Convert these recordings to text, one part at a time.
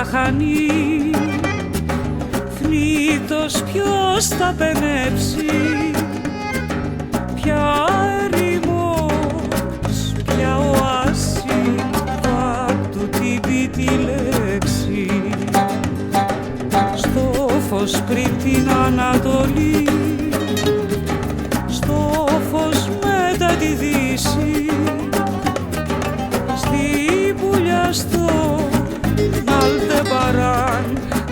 λαχανή. Θνήτος ποιος θα πενέψει, ποια ερημός, ποια οάση θα του την πει τη λέξη. Στο φως πριν την Ανατολή, στο φως μετά τη Δύση, στη πουλιά στον Αλτεμπαράν,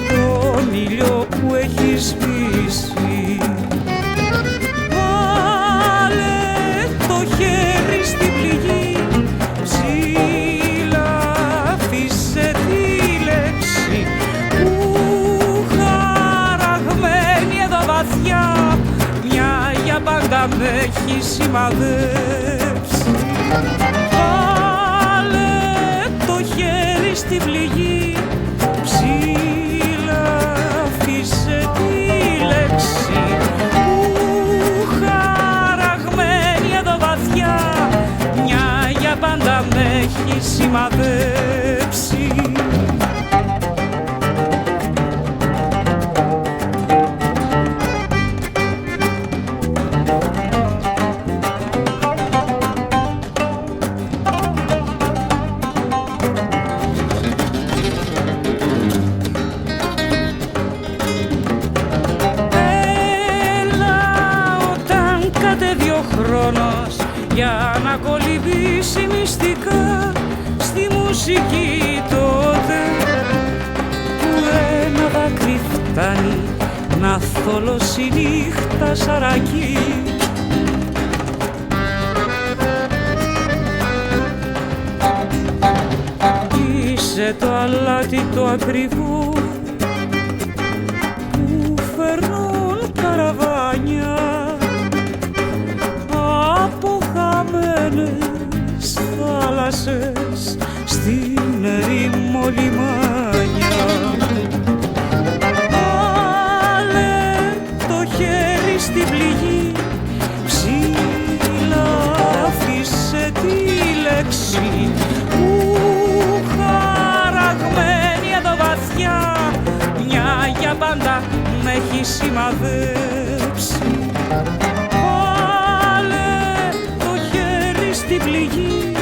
τον ήλιο που έχει σβήσει. Βάλε το χέρι στην πληγή, ψηλά αφήσε τη λέξη που χαραγμένη εδώ βαθιά μια για πάντα με έχει σημαδέψει. Βάλε το χέρι στην πληγή, ψηλά αφήσε τη λέξη που χαραγμένη εδώ βαθιά μια για πάντα με έχει σημαδέψει. Για να κολυμπήσει μυστικά στη μουσική τότε που ένα δάκρυ φτάνει να θολώσει νύχτα σαρακή. Είσαι το αλάτι το ακριβό που φέρνουν καραβάνια από χαμένες θάλασσες στην ερήμο λιμάνια. Βάλε το χέρι στην πληγή, ψηλά αφήσε τη λέξη που χαραγμένη εδώ βαθιά μια για πάντα με έχει σημαδέψει. Στην πληγή,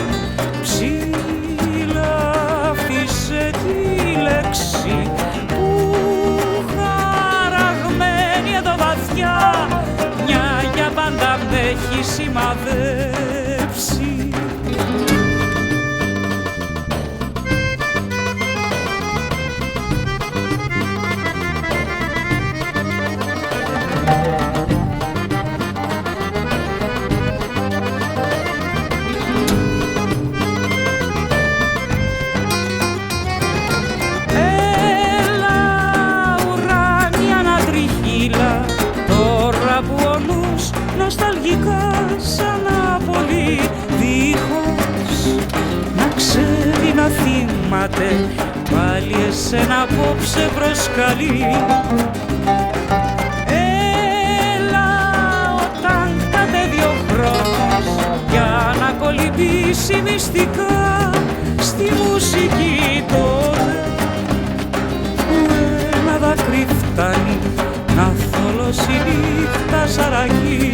ψηλά αφήσε τη λέξη που χαραγμένη εδώ βαθιά μια για πάντα με έχει σημαδέψει. Τώρα που ο νους νοσταλγικά σαν Νάπολη δίχως να ξέρει να θυμάται πάλι εσένα απόψε προσκαλεί. Έλα όταν κατέβει ο χρόνος για να κολυμπήσει μυστικά στη μουσική τότε που ένα δάκρυ φτάνει να θολώσει νύχτα σαρακή.